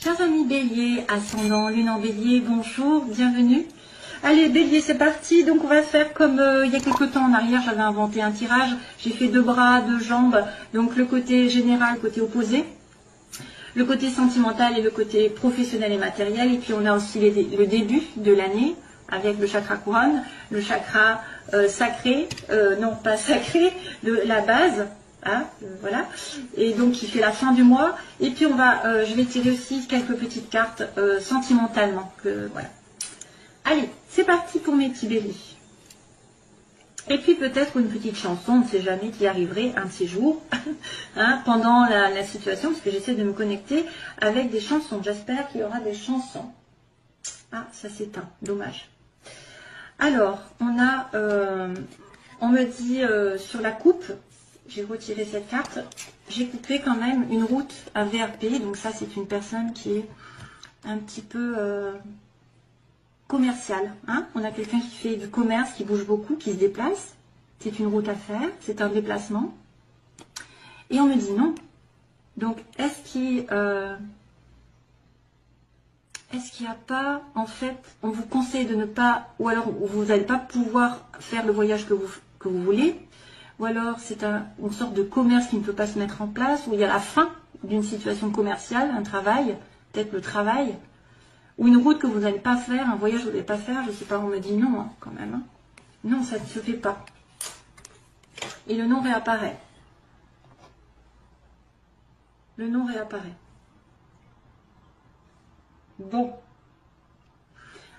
Chers amis Bélier, ascendant, lune en Bélier, bonjour, bienvenue. Allez Bélier, c'est parti. Donc on va faire comme il y a quelques temps en arrière, j'avais inventé un tirage. J'ai fait 2 bras, 2 jambes, donc le côté général, le côté opposé. Le côté sentimental et le côté professionnel et matériel. Et puis on a aussi le début de l'année avec le chakra couronne, le chakra sacré, non pas sacré, de la base. Hein, voilà, et donc qui fait la fin du mois. Et puis on va, je vais tirer aussi quelques petites cartes sentimentalement. Voilà. Allez, c'est parti pour mes petits béliers. Et puis peut-être une petite chanson, on ne sait jamais, qui arriverait un de ces jours, hein, pendant la situation, parce que j'essaie de me connecter avec des chansons. J'espère qu'il y aura des chansons. Ah, ça s'éteint, dommage. Alors, on a, on me dit sur la coupe. J'ai retiré cette carte, j'ai coupé quand même une route à VRP, donc ça c'est une personne qui est un petit peu commerciale. Hein, on a quelqu'un qui fait du commerce, qui bouge beaucoup, qui se déplace, c'est une route à faire, c'est un déplacement. Et on me dit non. Donc est-ce qu'il n'y a pas, en fait, on vous conseille de ne pas, ou alors vous n'allez pas pouvoir faire le voyage que vous voulez, ou alors c'est une sorte de commerce qui ne peut pas se mettre en place, où il y a la fin d'une situation commerciale, un travail, peut-être le travail, ou une route que vous n'allez pas faire, un voyage que vous n'allez pas faire, je ne sais pas, on me dit non, hein, quand même. Hein. Non, ça ne se fait pas. Et le nom réapparaît. Le nom réapparaît. Bon.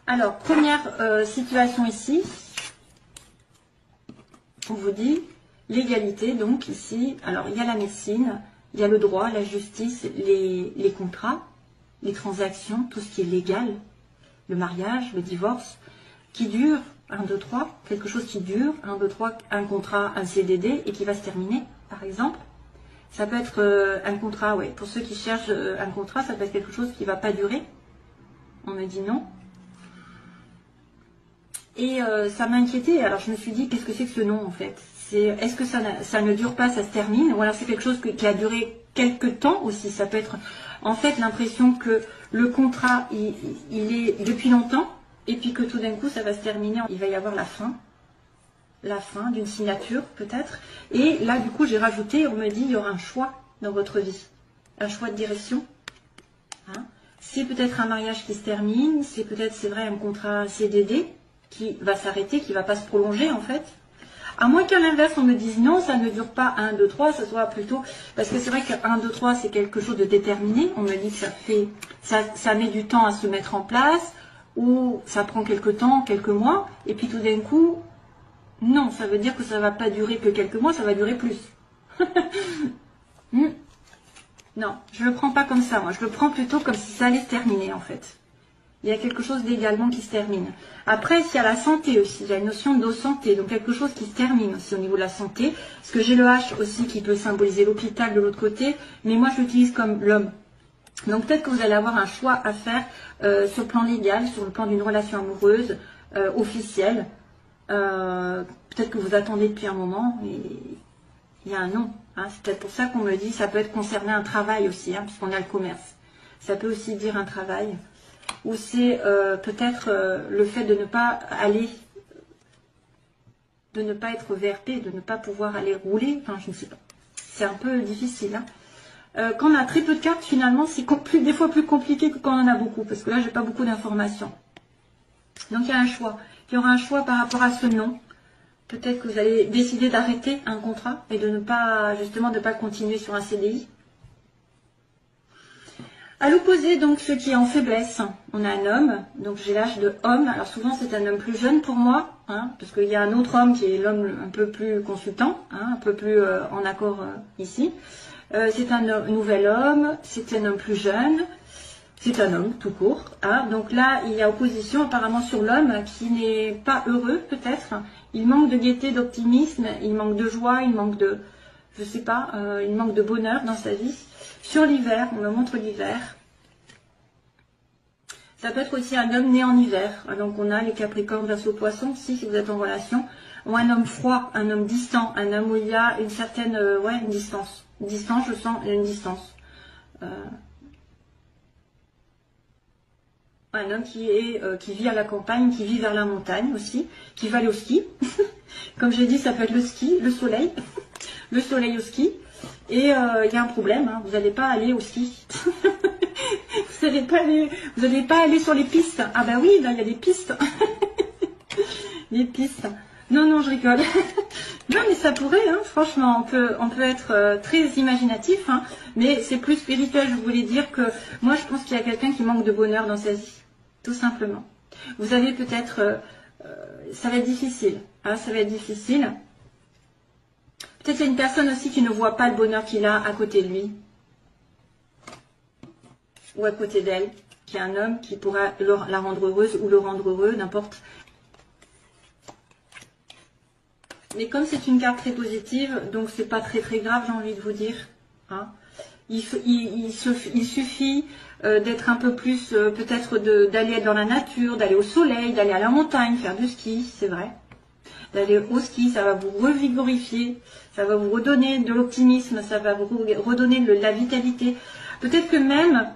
Alors, première situation ici, on vous dit l'égalité, donc ici, alors il y a la médecine, il y a le droit, la justice, les contrats, les transactions, tout ce qui est légal, le mariage, le divorce, qui dure, 1, 2, 3, quelque chose qui dure, 1, 2, 3, un contrat, un CDD, et qui va se terminer, par exemple. Ça peut être un contrat, ouais, pour ceux qui cherchent un contrat, ça peut être quelque chose qui ne va pas durer. On me dit non. Et ça m'a inquiétée, alors je me suis dit, qu'est-ce que c'est que ce nom en fait? Est-ce que ça ne dure pas, ça se termine? Ou alors c'est quelque chose qui a duré quelques temps aussi. Ça peut être en fait l'impression que le contrat, il est depuis longtemps, et puis que tout d'un coup ça va se terminer, il va y avoir la fin d'une signature peut-être. Et là du coup j'ai rajouté, on me dit, il y aura un choix dans votre vie, un choix de direction. Hein, c'est peut-être un mariage qui se termine, c'est peut-être, c'est vrai, un contrat CDD qui va s'arrêter, qui ne va pas se prolonger en fait. À moins qu'à l'inverse, on me dise non, ça ne dure pas 1, 2, 3, ça soit plutôt... Parce que c'est vrai que 1, 2, 3, c'est quelque chose de déterminé. On me dit que ça met du temps à se mettre en place, ou ça prend quelques temps, quelques mois, et puis tout d'un coup, non, ça veut dire que ça ne va pas durer que quelques mois, ça va durer plus. Non, je ne le prends pas comme ça, moi. Je le prends plutôt comme si ça allait se terminer, en fait. Il y a quelque chose d'également qui se termine. Après, il y a la santé aussi. Il y a une notion de santé. Donc, quelque chose qui se termine aussi au niveau de la santé. Parce que j'ai le H aussi qui peut symboliser l'hôpital de l'autre côté. Mais moi, je l'utilise comme l'homme. Donc, peut-être que vous allez avoir un choix à faire sur le plan légal, sur le plan d'une relation amoureuse, officielle. Peut-être que vous attendez depuis un moment. Et il y a un non. Hein. C'est peut-être pour ça qu'on me dit, ça peut être concerné un travail aussi, hein, puisqu'on a le commerce. Ça peut aussi dire un travail. Ou c'est peut-être le fait de ne pas aller, de ne pas être VRP, de ne pas pouvoir aller rouler, enfin je ne sais pas. C'est un peu difficile. Hein. Quand on a très peu de cartes, finalement, c'est des fois plus compliqué que quand on en a beaucoup, parce que là, j'ai pas beaucoup d'informations. Donc il y a un choix. Il y aura un choix par rapport à ce nom. Peut-être que vous allez décider d'arrêter un contrat et de ne pas, justement, de ne pas continuer sur un CDI. À l'opposé, donc, ce qui est en faiblesse, on a un homme, donc j'ai l'âge de homme. Alors souvent, c'est un homme plus jeune pour moi, hein, parce qu'il y a un autre homme qui est l'homme un peu plus consultant, hein, un peu plus en accord ici. C'est un nouvel homme, c'est un homme plus jeune, c'est un homme tout court. Hein. Donc là, il y a opposition apparemment sur l'homme qui n'est pas heureux, peut-être. Il manque de gaieté, d'optimisme, il manque de joie, il manque de, je sais pas, il manque de bonheur dans sa vie. Sur l'hiver, on me montre l'hiver. Ça peut être aussi un homme né en hiver. Donc on a les Capricornes, Verseau, Poissons, si vous êtes en relation. Ou un homme froid, un homme distant, un homme où il y a une certaine, ouais, une distance. Une distance, je sens une distance. Un homme qui vit à la campagne, qui vit vers la montagne aussi, qui va aller au ski. Comme j'ai dit, ça peut être le ski, le soleil, le soleil au ski. Et il y a un problème, hein, vous n'allez pas aller au ski. Vous n'allez pas aller sur les pistes. Ah bah oui, là il y a des pistes. Les pistes. Non, non, je rigole. Non, mais ça pourrait, hein, franchement, on peut être très imaginatif, hein, mais c'est plus spirituel. Je voulais dire que moi, je pense qu'il y a quelqu'un qui manque de bonheur dans sa vie, tout simplement. Vous avez peut-être, ça va être difficile, hein, ça va être difficile. Peut-être qu'il y a une personne aussi qui ne voit pas le bonheur qu'il a à côté de lui, ou à côté d'elle, qui est un homme qui pourra la rendre heureuse ou le rendre heureux, n'importe. Mais comme c'est une carte très positive, donc c'est pas très grave, j'ai envie de vous dire. Hein. Il suffit d'être un peu plus, peut-être d'aller dans la nature, d'aller au soleil, d'aller à la montagne, faire du ski, c'est vrai. D'aller au ski, ça va vous revigorifier, ça va vous redonner de l'optimisme, ça va vous redonner de la vitalité. Peut-être que même,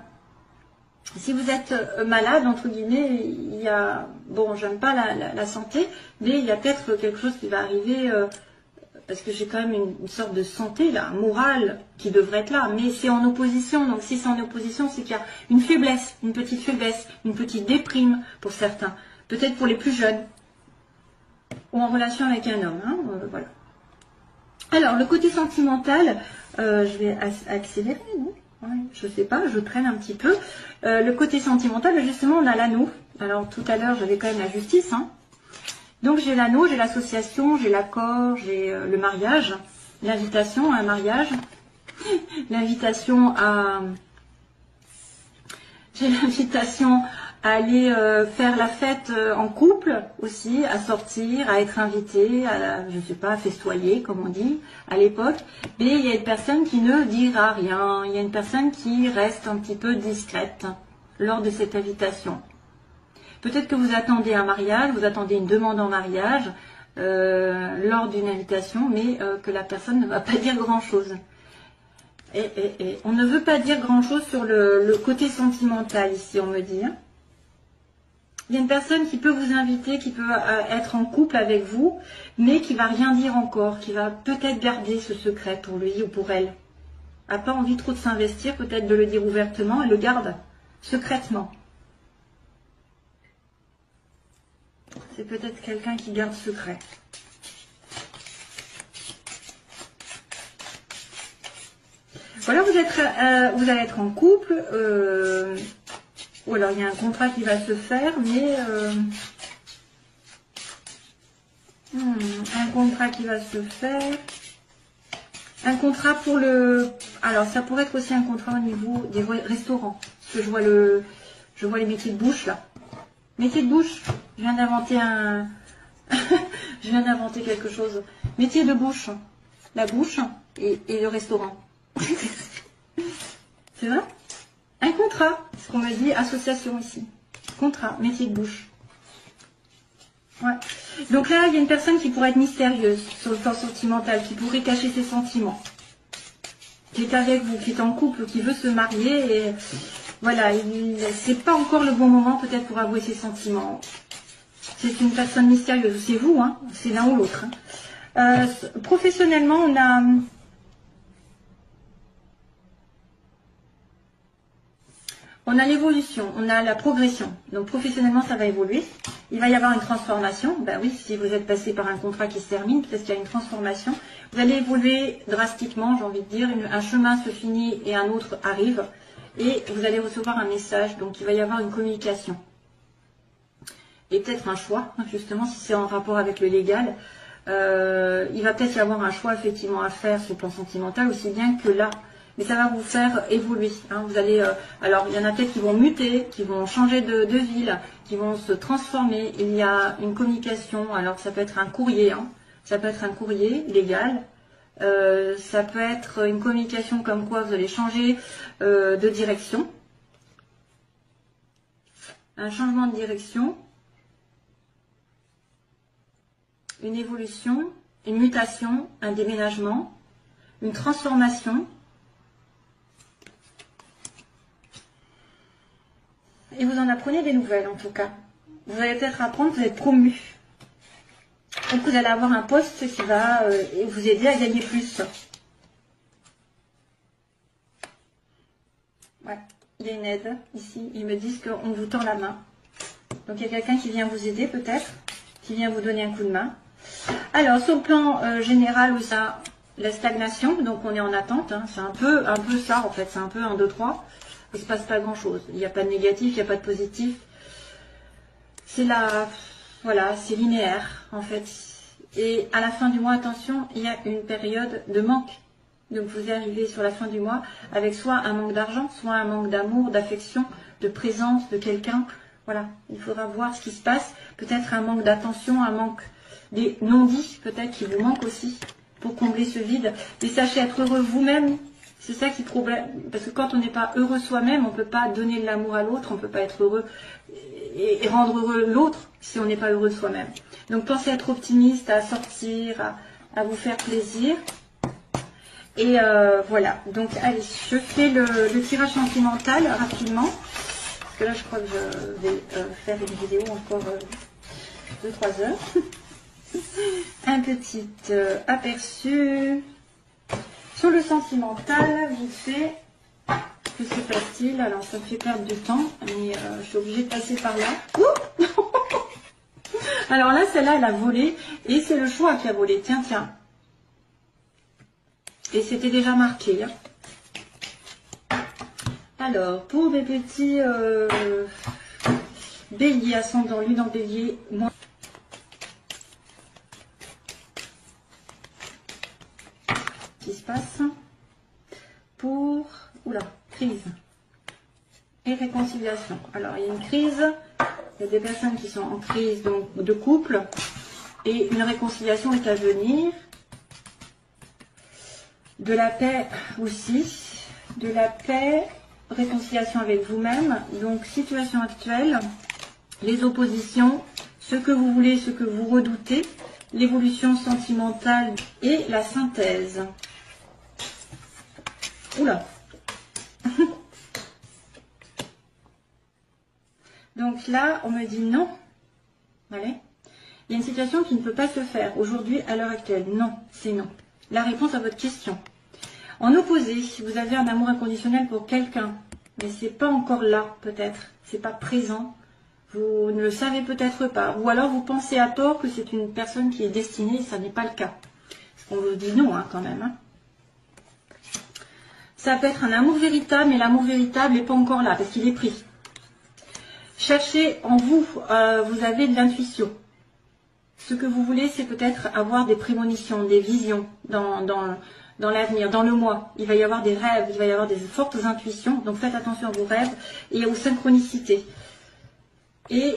si vous êtes malade, entre guillemets, il y a, bon, j'aime pas la santé, mais il y a peut-être quelque chose qui va arriver, parce que j'ai quand même une sorte de santé, là, morale, qui devrait être là, mais c'est en opposition, donc si c'est en opposition, c'est qu'il y a une faiblesse, une petite déprime pour certains, peut-être pour les plus jeunes, ou en relation avec un homme, hein, voilà. Alors, le côté sentimental, je vais accélérer, non ? Ouais, je sais pas, je traîne un petit peu. Le côté sentimental, justement, on a l'anneau. Alors, tout à l'heure, j'avais quand même la justice. Hein. Donc, j'ai l'anneau, j'ai l'association, j'ai l'accord, j'ai le mariage, l'invitation à un mariage, l'invitation à... J'ai l'invitation à aller faire la fête en couple aussi, à sortir, à être invité, à, je ne sais pas, à festoyer, comme on dit à l'époque. Mais il y a une personne qui ne dira rien, il y a une personne qui reste un petit peu discrète lors de cette invitation. Peut-être que vous attendez un mariage, vous attendez une demande en mariage lors d'une invitation, mais que la personne ne va pas dire grand-chose. Et on ne veut pas dire grand-chose sur le côté sentimental ici, on me dit. Hein. Il y a une personne qui peut vous inviter, qui peut être en couple avec vous, mais qui va rien dire encore, qui va peut-être garder ce secret pour lui ou pour elle. N'a pas envie trop de s'investir, peut-être de le dire ouvertement, et le garde secrètement. C'est peut-être quelqu'un qui garde secret. Voilà, vous allez être en couple, ou alors il y a un contrat qui va se faire, mais un contrat qui va se faire, un contrat pour le, alors ça pourrait être aussi un contrat au niveau des restaurants, parce que je vois les métiers de bouche là, métier de bouche, je viens d'inventer je viens d'inventer quelque chose, métier de bouche, la bouche et le restaurant. C'est vrai? Un contrat, ce qu'on me dit, association ici. Contrat, métier de bouche. Ouais. Donc là, il y a une personne qui pourrait être mystérieuse sur le plan sentimental, qui pourrait cacher ses sentiments. Qui est avec vous, qui est en couple, qui veut se marier. Et voilà, c'est pas encore le bon moment peut-être pour avouer ses sentiments. C'est une personne mystérieuse. C'est vous, hein? C'est l'un ou l'autre. Hein. Professionnellement, on a l'évolution, on a la progression. Donc professionnellement, ça va évoluer. Il va y avoir une transformation. Ben oui, si vous êtes passé par un contrat qui se termine, peut-être qu'il y a une transformation. Vous allez évoluer drastiquement, j'ai envie de dire. Un chemin se finit et un autre arrive. Et vous allez recevoir un message. Donc il va y avoir une communication. Et peut-être un choix, justement, si c'est en rapport avec le légal. Il va peut-être y avoir un choix effectivement à faire sur le plan sentimental, aussi bien que là. Mais ça va vous faire évoluer. Hein. Vous allez, alors, il y en a peut-être qui vont muter, qui vont changer de ville, qui vont se transformer. Il y a une communication. Alors, ça peut être un courrier. Hein. Ça peut être un courrier légal. Ça peut être une communication comme quoi vous allez changer de direction. Un changement de direction. Une évolution. Une mutation. Un déménagement. Une transformation. et vous en apprenez des nouvelles en tout cas. Vous allez peut-être apprendre, vous êtes promu. Donc vous allez avoir un poste qui va vous aider à gagner plus. Ouais, il y a une aide ici. Ils me disent qu'on vous tend la main. Donc il y a quelqu'un qui vient vous aider peut-être, qui vient vous donner un coup de main. Alors sur le plan général, où ça, la stagnation, donc on est en attente. Hein, c'est un peu ça en fait, c'est un peu 1, 2, 3. Il ne se passe pas grand-chose. Il n'y a pas de négatif, il n'y a pas de positif. C'est la... Voilà, c'est linéaire en fait. Et à la fin du mois, attention, il y a une période de manque. Donc vous arrivez sur la fin du mois avec soit un manque d'argent, soit un manque d'amour, d'affection, de présence de quelqu'un. Voilà, il faudra voir ce qui se passe. Peut-être un manque d'attention, un manque des non-dits, peut-être qui vous manque aussi pour combler ce vide. Et sachez être heureux vous-même. C'est ça qui est problème. Parce que quand on n'est pas heureux soi-même, on ne peut pas donner de l'amour à l'autre, on ne peut pas être heureux et rendre heureux l'autre si on n'est pas heureux soi-même. Donc pensez à être optimiste, à sortir, à vous faire plaisir. Et voilà, donc allez, je fais le tirage sentimental rapidement. Parce que là, je crois que je vais faire une vidéo encore 2-3 heures. Un petit aperçu sur le sentimental, vite fait. Que se passe-t-il? Alors, ça me fait perdre du temps, mais je suis obligée de passer par là. Ouh. Alors là, celle-là, elle a volé, et c'est le choix qui a volé. Tiens, tiens. Et c'était déjà marqué. Hein. Alors, pour mes petits béliers, ascendant lune en bélier, moi... Qu'est-ce qui se passe? Pour... Oula, crise et réconciliation. Alors, il y a une crise, il y a des personnes qui sont en crise donc, de couple, et une réconciliation est à venir. De la paix aussi, de la paix, réconciliation avec vous-même, donc situation actuelle, les oppositions, ce que vous voulez, ce que vous redoutez, l'évolution sentimentale et la synthèse. Oula. Donc là, on me dit non. Allez. Il y a une situation qui ne peut pas se faire aujourd'hui, à l'heure actuelle. Non, c'est non. La réponse à votre question. En opposé, vous avez un amour inconditionnel pour quelqu'un, mais c'est pas encore là, peut-être. C'est pas présent. Vous ne le savez peut-être pas. Ou alors vous pensez à tort que c'est une personne qui est destinée, et ça n'est pas le cas. On vous dit non, hein, quand même. Hein. Ça peut être un amour véritable, mais l'amour véritable n'est pas encore là, parce qu'il est pris. Cherchez en vous, vous avez de l'intuition. Ce que vous voulez, c'est peut-être avoir des prémonitions, des visions dans l'avenir, dans le mois. Il va y avoir des rêves, il va y avoir des fortes intuitions. Donc faites attention à vos rêves et aux synchronicités. Et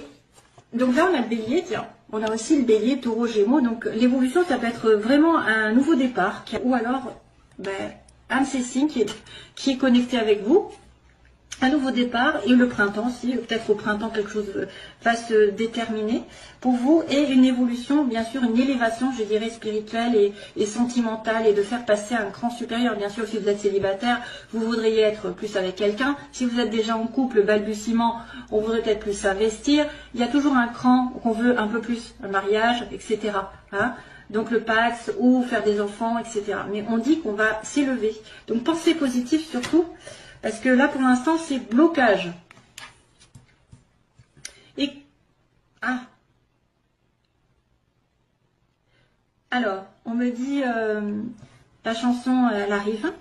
donc là, on a le bélier, tiens. On a aussi le bélier, taureau, gémeaux. Donc l'évolution, ça peut être vraiment un nouveau départ. Ou alors, un de ces signes qui est connecté avec vous. Un nouveau départ et le printemps aussi, peut-être au printemps quelque chose va se déterminer pour vous et une évolution, bien sûr une élévation, je dirais spirituelle et sentimentale et de faire passer à un cran supérieur. Bien sûr, si vous êtes célibataire, vous voudriez être plus avec quelqu'un. Si vous êtes déjà en couple, balbutiement, on voudrait peut-être plus s'investir. Il y a toujours un cran qu'on veut un peu plus, un mariage, etc. Hein, donc le Pax ou faire des enfants, etc. Mais on dit qu'on va s'élever. Donc pensez positif surtout. Parce que là, pour l'instant, c'est blocage. Et... Ah. Alors, on me dit... la chanson, elle arrive.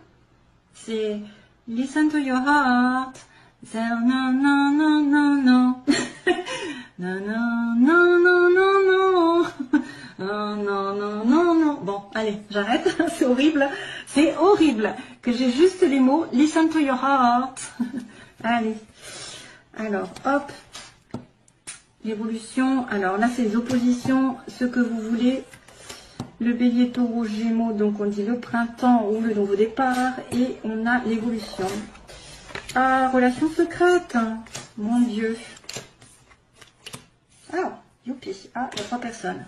C'est... Listen to your heart. Non, non, non, non, non, non. Non, non, non, non, non, non. Non, non, non, non, non. Bon, allez, j'arrête. C'est horrible. C'est horrible que j'ai juste les mots. Listen to your heart. Allez. Alors, hop. L'évolution. Alors là, c'est les oppositions. Ce que vous voulez. Le bélier, taureau, gémeaux. Donc, on dit le printemps ou le nouveau départ. Et on a l'évolution. Ah, relation secrète. Mon Dieu. Ah, youpi. Ah, il y a 3 personnes.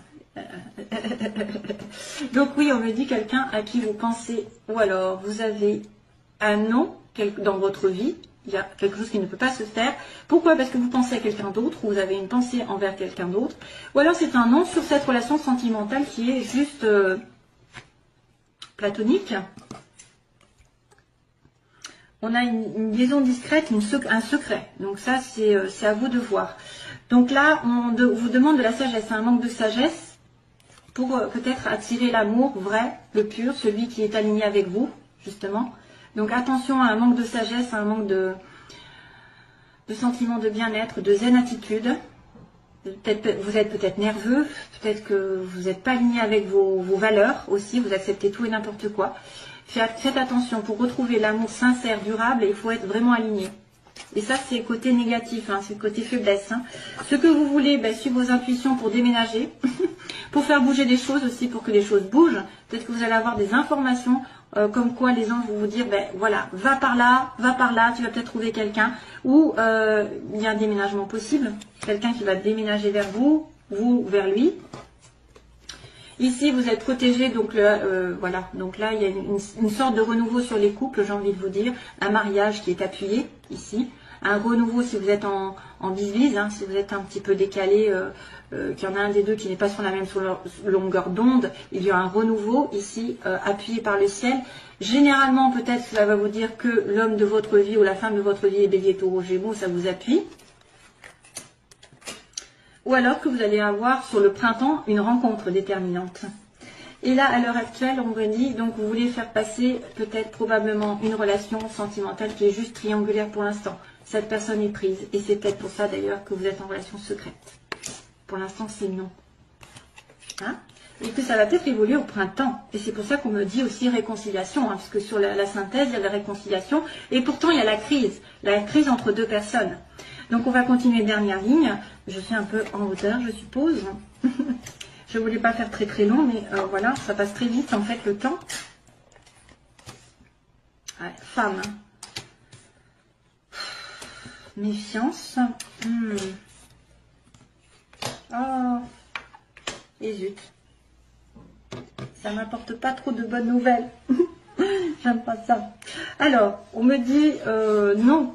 Donc oui, on me dit quelqu'un à qui vous pensez, ou alors vous avez un nom dans votre vie, Il y a quelque chose qui ne peut pas se faire. Pourquoi? Parce que vous pensez à quelqu'un d'autre, ou vous avez une pensée envers quelqu'un d'autre. Ou alors c'est un non sur cette relation sentimentale qui est juste platonique. On a une liaison discrète, un secret. Donc ça, c'est à vous de voir. Donc là, on vous demande de la sagesse. C'est un manque de sagesse pour peut-être attirer l'amour vrai, le pur, celui qui est aligné avec vous, justement. Donc attention à un manque de sagesse, à un manque de sentiment de bien-être, de zen attitude. Vous êtes peut-être nerveux, peut-être que vous n'êtes pas aligné avec vos valeurs aussi, vous acceptez tout et n'importe quoi. Faites attention, pour retrouver l'amour sincère, durable, il faut être vraiment aligné. Et ça, c'est le côté négatif, hein, c'est le côté faiblesse. Hein. Ce que vous voulez, suivre vos intuitions pour déménager, pour faire bouger des choses aussi, pour que les choses bougent. Peut-être que vous allez avoir des informations comme quoi les anges vont vous dire, voilà, va par là, tu vas peut-être trouver quelqu'un. Ou il y a un déménagement possible, quelqu'un qui va déménager vers vous, vous vers lui. Ici, vous êtes protégé, donc voilà. Donc là, il y a une sorte de renouveau sur les couples, j'ai envie de vous dire. Un mariage qui est appuyé, ici. Un renouveau si vous êtes en divise, hein, si vous êtes un petit peu décalé, qu'il y en a un des deux qui n'est pas sur la même longueur d'onde. Il y a un renouveau ici, appuyé par le ciel. Généralement, peut-être cela va vous dire que l'homme de votre vie ou la femme de votre vie est Bélier, Taureau, Gémeaux, ça vous appuie. Ou alors que vous allez avoir sur le printemps une rencontre déterminante. Et là, à l'heure actuelle, on vous dit, donc vous voulez faire passer peut-être probablement une relation sentimentale qui est juste triangulaire pour l'instant. Cette personne est prise. Et c'est peut-être pour ça d'ailleurs que vous êtes en relation secrète. Pour l'instant, c'est non. Hein? Et que ça va peut-être évoluer au printemps. Et c'est pour ça qu'on me dit aussi réconciliation. Hein, parce que sur la synthèse, il y a la réconciliation. Et pourtant, il y a la crise. La crise entre deux personnes. Donc on va continuer, dernière ligne. Je suis un peu en hauteur, je suppose. Je ne voulais pas faire très très long, mais voilà, ça passe très vite en fait le temps. Ouais, femme. Méfiance. Oh. Et zut. Ça m'apporte pas trop de bonnes nouvelles. J'aime pas ça. Alors, on me dit non.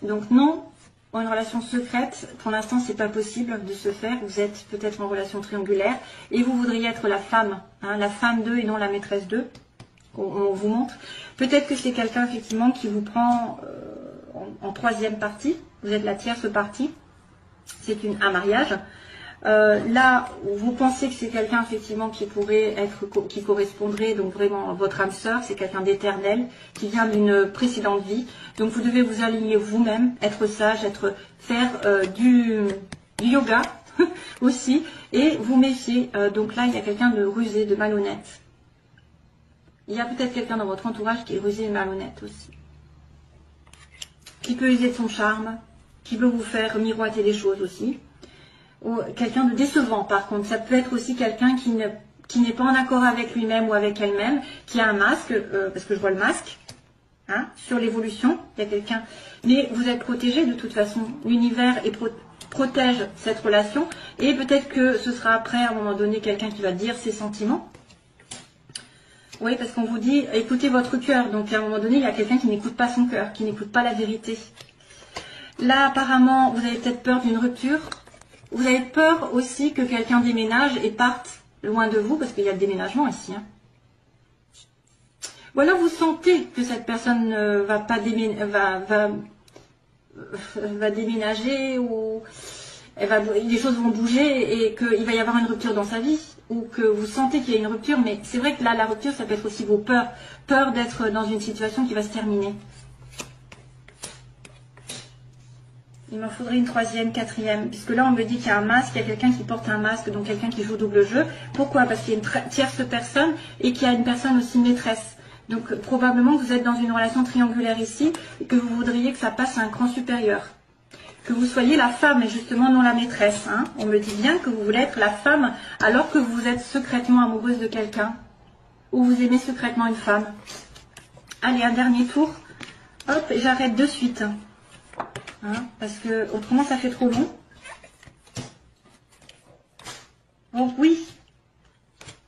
Donc non. Une relation secrète, pour l'instant, c'est pas possible de se faire. Vous êtes peut-être en relation triangulaire et vous voudriez être la femme, hein, la femme d'eux et non la maîtresse d'eux. On vous montre. Peut-être que c'est quelqu'un effectivement qui vous prend en troisième partie. Vous êtes la tierce partie. C'est un mariage. Là, vous pensez que c'est quelqu'un effectivement qui pourrait être, qui correspondrait donc vraiment à votre âme sœur, c'est quelqu'un d'éternel, qui vient d'une précédente vie. Donc vous devez vous aligner vous-même, être sage, faire du yoga aussi, et vous méfier. Donc là, il y a quelqu'un de rusé, de malhonnête. Il y a peut-être quelqu'un dans votre entourage qui est rusé et malhonnête aussi. Qui peut user de son charme, qui peut vous faire miroiter des choses aussi. Ou quelqu'un de décevant par contre, ça peut être aussi quelqu'un qui n'est pas en accord avec lui-même ou avec elle-même, qui a un masque, parce que je vois le masque, hein, sur l'évolution, il y a quelqu'un, mais vous êtes protégé de toute façon, l'univers protège cette relation, et peut-être que ce sera après à un moment donné quelqu'un qui va dire ses sentiments. Oui, parce qu'on vous dit, écoutez votre cœur, donc à un moment donné il y a quelqu'un qui n'écoute pas son cœur, qui n'écoute pas la vérité. Là apparemment vous avez peut-être peur d'une rupture. Vous avez peur aussi que quelqu'un déménage et parte loin de vous, parce qu'il y a le déménagement ici. Hein. Ou alors vous sentez que cette personne va déménager, ou les choses vont bouger et qu'il va y avoir une rupture dans sa vie, ou que vous sentez qu'il y a une rupture, mais c'est vrai que là, la rupture, ça peut être aussi vos peurs. Peur d'être dans une situation qui va se terminer. Il m'en faudrait une troisième, quatrième, puisque là on me dit qu'il y a un masque, il y a quelqu'un qui porte un masque, donc quelqu'un qui joue double jeu. Pourquoi? Parce qu'il y a une tierce personne et qu'il y a une personne aussi maîtresse. Donc probablement que vous êtes dans une relation triangulaire ici et que vous voudriez que ça passe à un cran supérieur. Que vous soyez la femme et justement non la maîtresse. Hein. On me dit bien que vous voulez être la femme alors que vous êtes secrètement amoureuse de quelqu'un. Ou vous aimez secrètement une femme. Allez, un dernier tour. Hop, j'arrête de suite. Hein, parce que autrement ça fait trop long. Donc oui,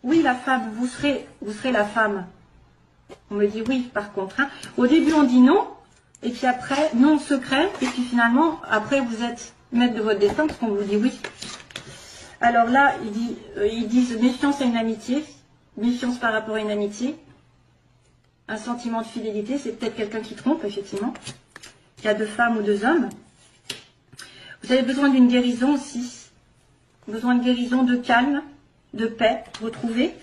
la femme, vous serez la femme. On me dit oui par contre. Hein. Au début on dit non, Et puis après, non secret. Et puis finalement, après, vous êtes maître de votre destin parce qu'on vous dit oui. Alors là, ils disent méfiance à une amitié. Méfiance par rapport à une amitié. Un sentiment de fidélité. C'est peut-être quelqu'un qui trompe, effectivement. Il y a 2 femmes ou 2 hommes. Vous avez besoin d'une guérison aussi. Besoin de guérison, de calme, de paix, retrouver.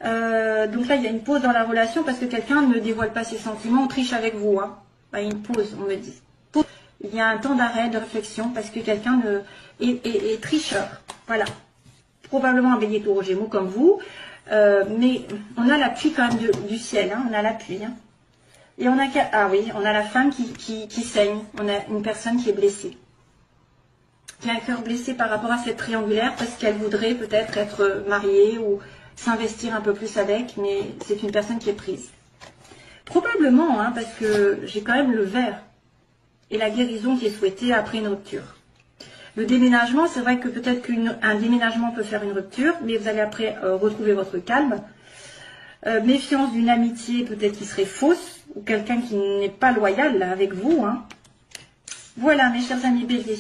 Donc là, il y a une pause dans la relation parce que quelqu'un ne dévoile pas ses sentiments. On triche avec vous. Hein. Bah, une pause, on me dit. Il y a un temps d'arrêt, de réflexion parce que quelqu'un est tricheur. Voilà. Probablement un bélier taureau gémeaux comme vous. Mais on a l'appui quand même du ciel. Hein. On a l'appui. Hein. Et on a, ah oui, on a la femme qui saigne. On a une personne qui est blessée. Qui a un cœur blessé par rapport à cette triangulaire parce qu'elle voudrait peut-être être mariée ou s'investir un peu plus avec, mais c'est une personne qui est prise. Probablement, hein, parce que j'ai quand même le vert et la guérison qui est souhaitée après une rupture. Le déménagement, c'est vrai que peut-être qu'un déménagement peut faire une rupture, mais vous allez après retrouver votre calme. Méfiance d'une amitié peut-être qui serait fausse, ou quelqu'un qui n'est pas loyal là, avec vous. Hein. Voilà, mes chers amis béliers.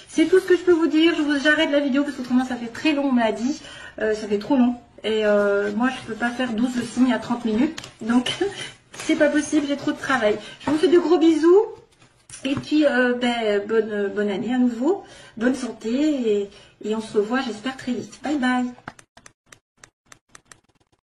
C'est tout ce que je peux vous dire. J'arrête la vidéo parce qu'autrement ça fait très long, on m'a dit. Ça fait trop long. Et moi, je ne peux pas faire 12 signes à 30 minutes. Donc, c'est pas possible, j'ai trop de travail. Je vous fais de gros bisous. Et puis, bonne année à nouveau. Bonne santé. Et on se revoit, j'espère, très vite. Bye bye.